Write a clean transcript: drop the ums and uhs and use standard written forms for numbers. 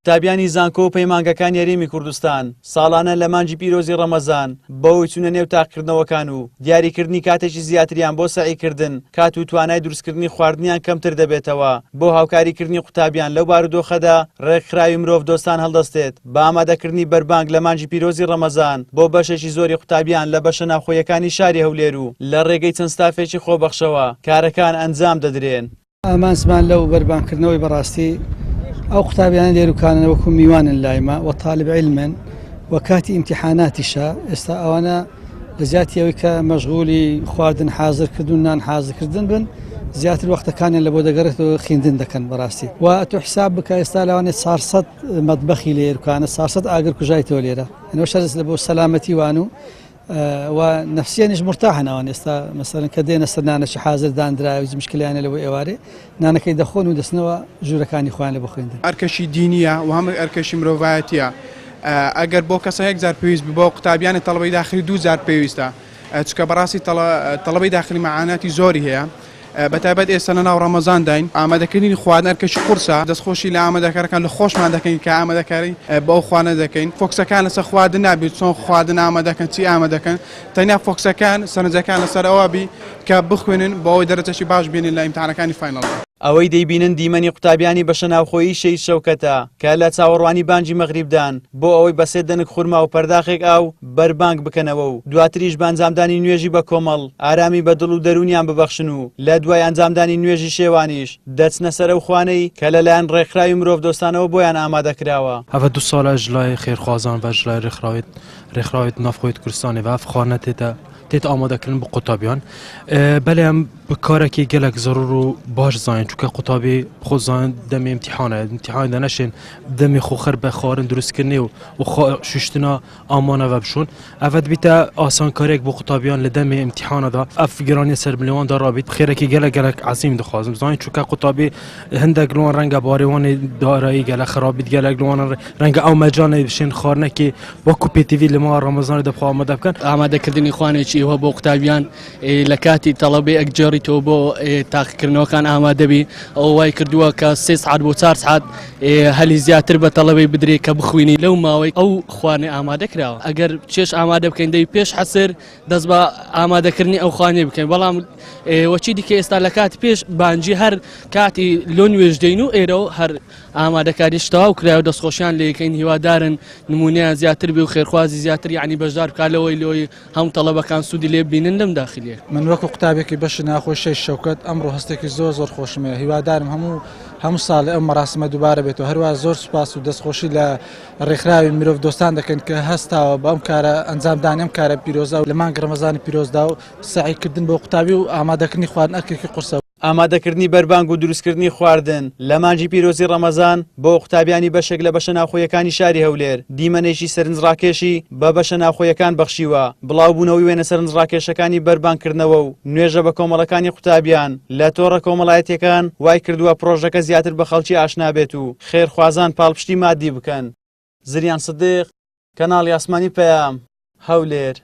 قوتابیانی زانکۆ و پەیمانگەکان یاریمی کوردستان ساڵانە لە مانجی پیرۆزی ڕەمەزان بەوەی چوونە نێو تاقیکردنەوەکان و دیاریکردنی کاتێکی زیاتریان بۆ سەعیکردن کات و توانای دروستکردنی خواردنیان کەمتر دەبێتەوە بۆ هاوکاریکردنی قوتابیان لەو بارودۆخەدا ڕێکخراوی مرۆڤ دۆستان هەڵدەستێت بە ئامادەکردنی بەربانگ لە مانجی پیرۆزی ڕەمەزان بۆ بەشێکی زۆری قوتابیان لە بەشە ناوخۆیەکانی شاری هەولێر و لە ڕێگەی چەند ستافێکی خۆبەخشەوە کارەکان ئەنجام دەدرێن. ئامانجمان لەو بەربانگکردنەوەی بەڕاستی ئەو قوتابیان لێروکانن وەکو میوانن لایمە و طالب علمن و کاتی ئیمتیحاناتیشە ئێستا ئەوانە لە زیاتی ئەوەی کە مەشغولی خواردن حازرکردن نان حازرکردن بن زیاتر وەختەکانیان لە بۆ دەگەڕێتەوە خوێندن دەکەن بەڕاستی و تۆ حساب بکە ئێستا لەوانێت 400 مەطبەخی لێروکانە 400 ئاگر کوژایتەوە لێرە ئەوە شەرز لە بۆ سەلامەتی وان و نفسیانیش مرتاحن ئەوان ئێستا مەسەڵەن کە دێنە سەر نانەشی حازر دانراوی مشکلیانە لەوەی ئێوارێ نانەکەی دەخۆن و دەستنەوە ژوورەکانی خۆیان لە بۆ خوێندن. ئەرکەشی دینیە و هەموو ئەرکەشی مرۆڤایەتیە. ئەگەر بۆ کەسە 1000 پێویست بۆ قوتابیانی تەڵەبەی داخلی 2000 پێویستە چکە بەڕاستی تەڵەبەی داخلی مەعاناتی زۆری هەیە. بەتایبەت ئێستا لە ناو ڕەمەزان داین ئامادەکردنی خواردن ئەرکەشی قورسە دەستخۆشی لە ئامادەکارەکان لە خۆشمان دەکەین کە ئامادەکاری بەو خوانە دەکەین فۆکسەکان لەسەر خواردن نابێت چۆن خواردن ئامادەکەن چی ئامادەکەن تەنیا فۆکسەکان سەرنجەکان لەسەر ئەوە بی کە بخوێنن بەوەی دەرەجەشی باش بینن لە ئیمتحانەکانی فاینەڵ. ئەوەی دەیبینن دیمەنی قوتابیانی بەشە ناوخۆیی شەید شەوکەتە کە لە چاوەڕوانی بانجی مەغریبدان بۆ ئەوەی بەسێ دەنگ خورما و پەرداخێک ئاو بەربانگ بکەنەوە و دواتریش بەنجامدانی نوێژی بە کۆمەڵ ئارامی بە دڵ و دەرونیان ببەخشن و لە دوای ئەنجامدانی نوێژی شێوانیش دەچنە سەر ئەو خوانەی کە لەلایەن ڕێکخراوی مرۆڤ دۆستانەوە بۆیان ئامادەکراوە. هەڤە 2 ساڵە ژلای خێرخوازان و ژلای ڕێکخراوی ناوخۆی کوردستانی و خوانە تێت ئامادەکردن بۆ قوتابیان بەڵێم بکارێکی gelek زەرور و باش زانین چونکە قوتابی خۆ زانین دەمی ئیمتیحانە دەنەشێن دەمی خۆخەر بە خواردن دروستکردنی و شوشتنا ئامانەوە بشون ئەڤەت بیتە ئاسانکارێک بۆ قوتابیان لە دەمی ئیمتیحانەدا ئەف گرانی سەر ملیواندا ڕابیت خێرێکی gelek عەزیم دەخوازم زانین چونکە قوتابی هەندێک لەوان ڕەنگە باڕێوانی دارایی gelek خراپیت gelek لەوان ڕەنگە ئەو مەجانێ بشێن خواردنێکی وەکو پێتیڤی لە ماوە ڕەمەزانی دەخوا ئامادە بکەن ئامادەکردنی خوانێکی ئێوە بۆ قوتابیان لە کاتی تەڵەبەی ئەگجێڕیتەوە بۆ تاقیکردنەوەکان ئامادەبی ئەو وای کردووە کە 3 ساعت بۆ 4 ساعت هەلی زیاتر بە تەڵەبەی بدرێت کە بخوێنی لەو ماوەی ئەو خوانێ ئامادە کراوە ئەگەر چێش ئامادە بکەین دەی پێش حەسر دەست بە ئامادەکردنی ئەو خوانێ بکەین بەڵام وەچی دیکە ئێستا لە کاتی پێش بانجی هەر کاتی لۆ نوێژ دەین و ئێرە هەر ئامادەکاریش تەواو کرا و دەستخۆشیان لێکەین هیوادارن نمونەیان زیاتر بێ و خێرخوازی زیاتر یعنی بەشدار بکات لەوەی لۆی هەموو تەڵەبەکان سوودی لێ بینن لەم داخلیە. من وەکو قوتابێکی بەشی ناوخۆی شەید شەوکەت ئەمڕۆ هەستێکی زۆر خۆشمە هیوادارم هەموو ساڵ ئەم مەراسمە دووبارە بێتەوە هەروە زۆر سوپاس و دەستخۆشی لە ڕێکخراوی مرۆڤ دۆستان دەکەن کە هەستاوە بەم کارە ئەنجامدانی ئەم کارە پیرۆزە و لە مانگە ڕەمەزانی پیرۆزدا و سعیکردن بۆ قوتابی و ئامادەکردنی خواردن ئەرکێکی قورسە. ئامادەکردنی بەربانگ و دروستکردنی خواردن لە مانجی پیرۆزی ڕەمەزان بۆ قوتابیانی بەشێک لە بەشە ناوخۆیەکانی شاری هەولێر دیمەنێکی سەرنجڕاکێشی بە بەشە ناوخۆیەکان بەخشیوە بڵاوبوونەوەی وێنە سەرنجڕاکێشەکانی بەربانگکردنەوە و نوێژە بە کۆمەڵەکانی قوتابیان لە تۆڕە کۆمەڵایەتیەکان وای کردووە پرۆژەکە زیاتر بە خەڵکی ئاشنا بێت و خێرخوازان پاڵپشتی مادی بکەن. زریان سدیق کەناڵی ئاسمانی پەیام هەولێر.